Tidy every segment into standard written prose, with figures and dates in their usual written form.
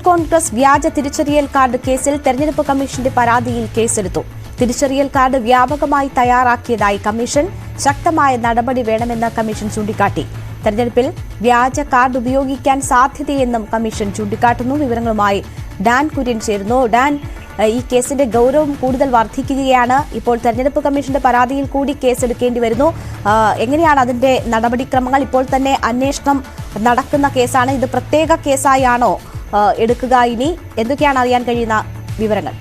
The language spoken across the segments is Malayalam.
കോൺഗ്രസ് വ്യാജ തിരിച്ചറിയൽ കാർഡ് കേസിൽ തെരഞ്ഞെടുപ്പ് കമ്മീഷന്റെ പരാതിയിൽ കേസെടുത്തു. തിരിച്ചറിയൽ കാർഡ് വ്യാപകമായി തയ്യാറാക്കിയതായി കമ്മീഷൻ. ശക്തമായ നടപടി വേണമെന്ന് കമ്മീഷൻ ചൂണ്ടിക്കാട്ടി. തെരഞ്ഞെടുപ്പിൽ വ്യാജ കാർഡ് ഉപയോഗിക്കാൻ സാധ്യതയെന്നും കമ്മീഷൻ ചൂണ്ടിക്കാട്ടുന്നു. വിവരങ്ങളുമായി ഡാൻ കുര്യൻ ചേരുന്നു. ഡാൻ, ഈ കേസിന്റെ ഗൗരവം കൂടുതൽ വർദ്ധിക്കുകയാണ്. ഇപ്പോൾ തെരഞ്ഞെടുപ്പ് കമ്മീഷന്റെ പരാതിയിൽ കൂടി കേസെടുക്കേണ്ടി വരുന്നു. എങ്ങനെയാണ് അതിന്റെ നടപടിക്രമങ്ങൾ? ഇപ്പോൾ തന്നെ അന്വേഷണം നടക്കുന്ന കേസാണ്. ഇത് പ്രത്യേക കേസായാണോ എടുക്കുക? ഇനി എന്തൊക്കെയാണ് അറിയാൻ കഴിയുന്ന വിവരങ്ങൾ?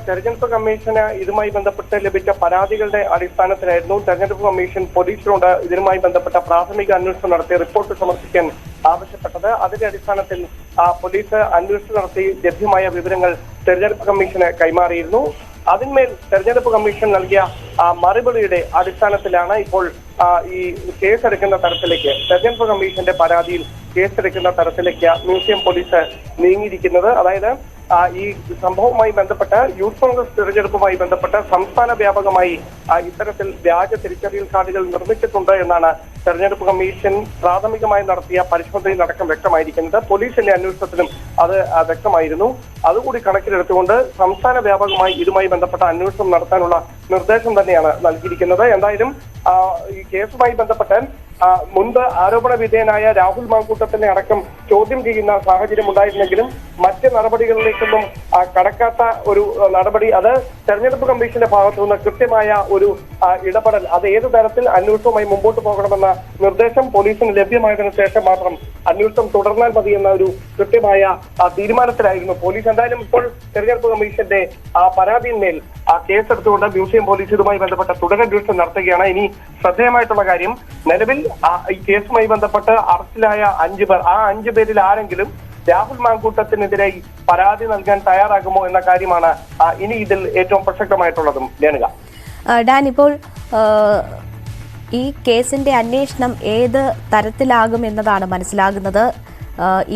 തെരഞ്ഞെടുപ്പ് കമ്മീഷന് ഇതുമായി ബന്ധപ്പെട്ട് ലഭിച്ച പരാതികളുടെ അടിസ്ഥാനത്തിലായിരുന്നു തെരഞ്ഞെടുപ്പ് കമ്മീഷൻ പോലീസിനോട് ഇതിനുമായി ബന്ധപ്പെട്ട പ്രാഥമിക അന്വേഷണം നടത്തി റിപ്പോർട്ട് സമർപ്പിക്കാൻ ആവശ്യപ്പെട്ടത്. അതിന്റെ അടിസ്ഥാനത്തിൽ പോലീസ് അന്വേഷണം നടത്തി ലഭ്യമായ വിവരങ്ങൾ തെരഞ്ഞെടുപ്പ് കമ്മീഷന് കൈമാറിയിരുന്നു. അതിന്മേൽ തെരഞ്ഞെടുപ്പ് കമ്മീഷൻ നൽകിയ മറുപടിയുടെ അടിസ്ഥാനത്തിലാണ് ഇപ്പോൾ ഈ കേസെടുക്കുന്ന തരത്തിലേക്ക്, തെരഞ്ഞെടുപ്പ് കമ്മീഷന്റെ പരാതിയിൽ കേസെടുക്കുന്ന തരത്തിലേക്ക് മ്യൂസിയം പോലീസ് നീങ്ങിയിരിക്കുന്നത്. അതായത് ഈ സംഭവവുമായി ബന്ധപ്പെട്ട് യൂത്ത് കോൺഗ്രസ് തെരഞ്ഞെടുപ്പുമായി ബന്ധപ്പെട്ട് സംസ്ഥാന വ്യാപകമായി ഇത്തരത്തിൽ വ്യാജ തിരിച്ചറിയൽ കാർഡുകൾ നിർമ്മിച്ചിട്ടുണ്ട് എന്നാണ് തെരഞ്ഞെടുപ്പ് കമ്മീഷൻ പ്രാഥമികമായി നടത്തിയ പരിശോധനയിലടക്കം വ്യക്തമായിരിക്കുന്നത്. പോലീസിന്റെ അന്വേഷണത്തിലും അത് വ്യക്തമായിരുന്നു. അതുകൂടി കണക്കിലെടുത്തുകൊണ്ട് സംസ്ഥാന വ്യാപകമായി ഇതുമായി ബന്ധപ്പെട്ട അന്വേഷണം നടത്താനുള്ള നിർദ്ദേശം തന്നെയാണ് നൽകിയിരിക്കുന്നത്. എന്തായാലും ഈ കേസുമായി ബന്ധപ്പെട്ട് മുൻപ് ആരോപണ വിധേയനായ രാഹുൽ മാങ്കൂട്ടത്തിനെ അടക്കം ചോദ്യം ചെയ്യുന്ന സാഹചര്യം ഉണ്ടായിരുന്നെങ്കിലും മറ്റ് നടപടികളിലേക്കൊന്നും കടക്കാത്ത ഒരു നടപടി, അത് തെരഞ്ഞെടുപ്പ് കമ്മീഷന്റെ ഭാഗത്തു നിന്ന് കൃത്യമായ ഒരു ഇടപെടൽ, അത് ഏതു തരത്തിൽ അന്വേഷണവുമായി മുമ്പോട്ട് പോകണമെന്ന നിർദ്ദേശം പോലീസിന് ലഭ്യമായതിനു ശേഷം മാത്രം അന്വേഷണം തുടർന്നാൽ മതി എന്ന ഒരു കൃത്യമായ തീരുമാനത്തിലായിരുന്നു പോലീസ്. എന്തായാലും ഇപ്പോൾ തെരഞ്ഞെടുപ്പ് കമ്മീഷന്റെ പരാതിയിന്മേൽ കേസെടുത്തുകൊണ്ട് മ്യൂസിയം പോലീസ് ഇതുമായി ബന്ധപ്പെട്ട തുടരന്വേഷണം നടത്തുകയാണ്. ഇനി ശ്രദ്ധേയമായിട്ടുള്ള കാര്യം, നിലവിൽ ഈ കേസുമായി ബന്ധപ്പെട്ട് അറസ്റ്റിലായ 5 പേർ, ആ 5 പേരിൽ ആരെങ്കിലും രാഹുൽ മാങ്കൂട്ടത്തിനെതിരെ പരാതി നൽകാൻ തയ്യാറാകുമോ എന്ന കാര്യമാണ് ഇനി ഇതിൽ ഏറ്റവും പ്രസക്തമായിട്ടുള്ളതും. ഡാൻ, ഇപ്പോൾ ഈ കേസിന്റെ അന്വേഷണം ഏത് തരത്തിലാകും എന്നതാണ് മനസ്സിലാകുന്നത്.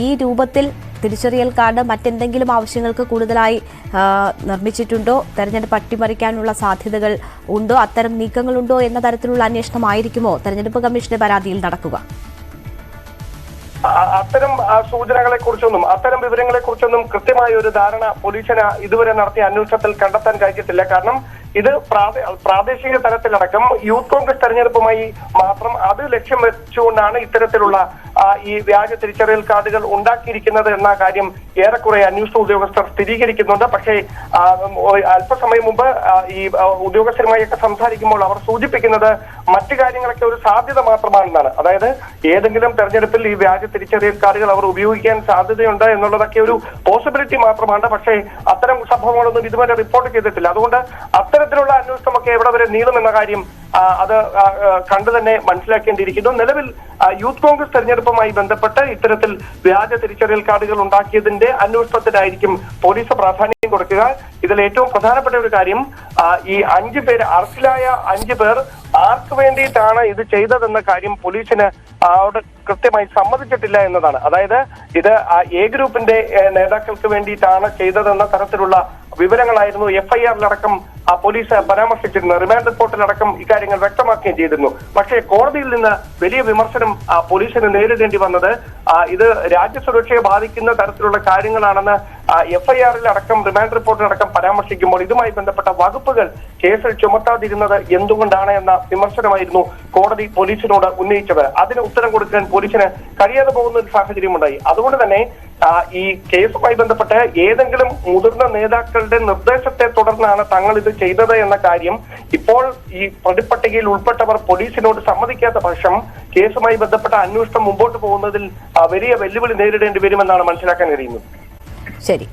ഈ രൂപത്തിൽ തിരിച്ചറിയൽ കാർഡ് മറ്റെന്തെങ്കിലും ആവശ്യങ്ങൾക്ക് കൂടുതലായി നിർമ്മിച്ചിട്ടുണ്ടോ? തെരഞ്ഞെടുപ്പ് അട്ടിമറിക്കാനുള്ള സാധ്യതകൾ ഉണ്ടോ? അത്തരം നീക്കങ്ങളുണ്ടോ എന്ന തരത്തിലുള്ള അന്വേഷണമായിരിക്കുമോ തെരഞ്ഞെടുപ്പ് കമ്മീഷന്റെ പരാതിയിൽ നടക്കുക? അത്തരം സൂചനകളെ കുറിച്ചൊന്നും, അത്തരം വിവരങ്ങളെ കുറിച്ചൊന്നും കൃത്യമായ ഒരു ധാരണ പോലീസിന് ഇതുവരെ നടത്തിയ അന്വേഷണത്തിൽ കണ്ടെത്താൻ കഴിഞ്ഞിട്ടില്ല. കാരണം ഇത് പ്രാദേശിക തലത്തിലടക്കം യൂത്ത് കോൺഗ്രസ് തെരഞ്ഞെടുപ്പുമായി മാത്രം അത് ലക്ഷ്യം വെച്ചുകൊണ്ടാണ് ഇത്തരത്തിലുള്ള ഈ വ്യാജ തിരിച്ചറിയൽ കാർഡുകൾ ഉണ്ടാക്കിയിരിക്കുന്നത് എന്ന കാര്യം ഏറെക്കുറെ അന്വേഷണ ഉദ്യോഗസ്ഥർ സ്ഥിരീകരിക്കുന്നുണ്ട്. പക്ഷേ അല്പസമയം മുമ്പ് ഈ ഉദ്യോഗസ്ഥരുമായൊക്കെ സംസാരിക്കുമ്പോൾ അവർ സൂചിപ്പിക്കുന്നത് മറ്റു കാര്യങ്ങളൊക്കെ ഒരു സാധ്യത മാത്രമാണെന്നാണ്. അതായത് ഏതെങ്കിലും തെരഞ്ഞെടുപ്പിൽ ഈ വ്യാജ തിരിച്ചറിയൽ കാർഡുകൾ അവർ ഉപയോഗിക്കാൻ സാധ്യതയുണ്ട് എന്നുള്ളതൊക്കെ ഒരു പോസിബിലിറ്റി മാത്രമാണ്. പക്ഷേ അത്തരം സംഭവങ്ങളൊന്നും ഇതുവരെ റിപ്പോർട്ട് ചെയ്തിട്ടില്ല. അതുകൊണ്ട് അത്തരത്തിലുള്ള അന്വേഷണമൊക്കെ എവിടെ വരെ നീളുമെന്ന കാര്യം അത് കണ്ടു തന്നെ മനസ്സിലാക്കേണ്ടിയിരിക്കുന്നു. നിലവിൽ യൂത്ത് കോൺഗ്രസ് തെരഞ്ഞെടുപ്പുമായി ബന്ധപ്പെട്ട് ഇത്തരത്തിൽ വ്യാജ തിരിച്ചറിയൽ കാർഡുകൾ ഉണ്ടാക്കിയതിന്റെ അന്വേഷണത്തിനായിരിക്കും പോലീസ് പ്രാധാന്യം കൊടുക്കുക. ഇതിൽ ഏറ്റവും പ്രധാനപ്പെട്ട ഒരു കാര്യം, ഈ 5 പേര്, അറസ്റ്റിലായ 5 പേർ ആർക്ക് വേണ്ടിയിട്ടാണ് ഇത് ചെയ്തതെന്ന കാര്യം പോലീസിന് അവിടെ കൃത്യമായി സമ്മതിച്ചിട്ടില്ല എന്നതാണ്. അതായത് ഇത് എ ഗ്രൂപ്പിന്റെ നേതാക്കൾക്ക് വേണ്ടിയിട്ടാണ് ചെയ്തതെന്ന തരത്തിലുള്ള വിവരങ്ങളായിരുന്നു FIR-ലടക്കം പോലീസ് പരാമർശിച്ചിരുന്നത്. റിമാൻഡ് റിപ്പോർട്ടിലടക്കം ഇക്കാര്യങ്ങൾ വ്യക്തമാക്കുകയും ചെയ്തിരുന്നു. പക്ഷേ കോടതിയിൽ നിന്ന് വലിയ വിമർശനം പോലീസിന് നേരിടേണ്ടി വന്നത് ഇത് രാജ്യസുരക്ഷയെ ബാധിക്കുന്ന തരത്തിലുള്ള കാര്യങ്ങളാണെന്ന് FIR-ലടക്കം റിമാൻഡ് റിപ്പോർട്ടിലടക്കം പരാമർശിക്കുമ്പോൾ ഇതുമായി ബന്ധപ്പെട്ട വകുപ്പുകൾ കേസിൽ ചുമത്താതിരുന്നത് എന്തുകൊണ്ടാണ് എന്ന വിമർശനമായിരുന്നു കോടതി പോലീസിനോട് ഉന്നയിച്ചത്. അതിന് ഉത്തരം കൊടുക്കാൻ പോലീസിന് കഴിയാതെ പോകുന്ന ഒരു സാഹചര്യമുണ്ടായി. അതുകൊണ്ട് തന്നെ ഈ കേസുമായി ബന്ധപ്പെട്ട് ഏതെങ്കിലും മുതിർന്ന നേതാക്കളുടെ നിർദ്ദേശത്തെ തുടർന്നാണ് തങ്ങൾ ഇത് ചെയ്തത് എന്ന കാര്യം ഇപ്പോൾ ഈ പ്രതിപട്ടികയിൽ ഉൾപ്പെട്ടവർ പോലീസിനോട് സമ്മതിക്കാത്ത പക്ഷം കേസുമായി ബന്ധപ്പെട്ട അന്വേഷണം മുമ്പോട്ട് പോകുന്നതിൽ വലിയ വെല്ലുവിളി നേരിടേണ്ടി വരുമെന്നാണ് മനസ്സിലാക്കാൻ കഴിയുന്നത്. ശരി.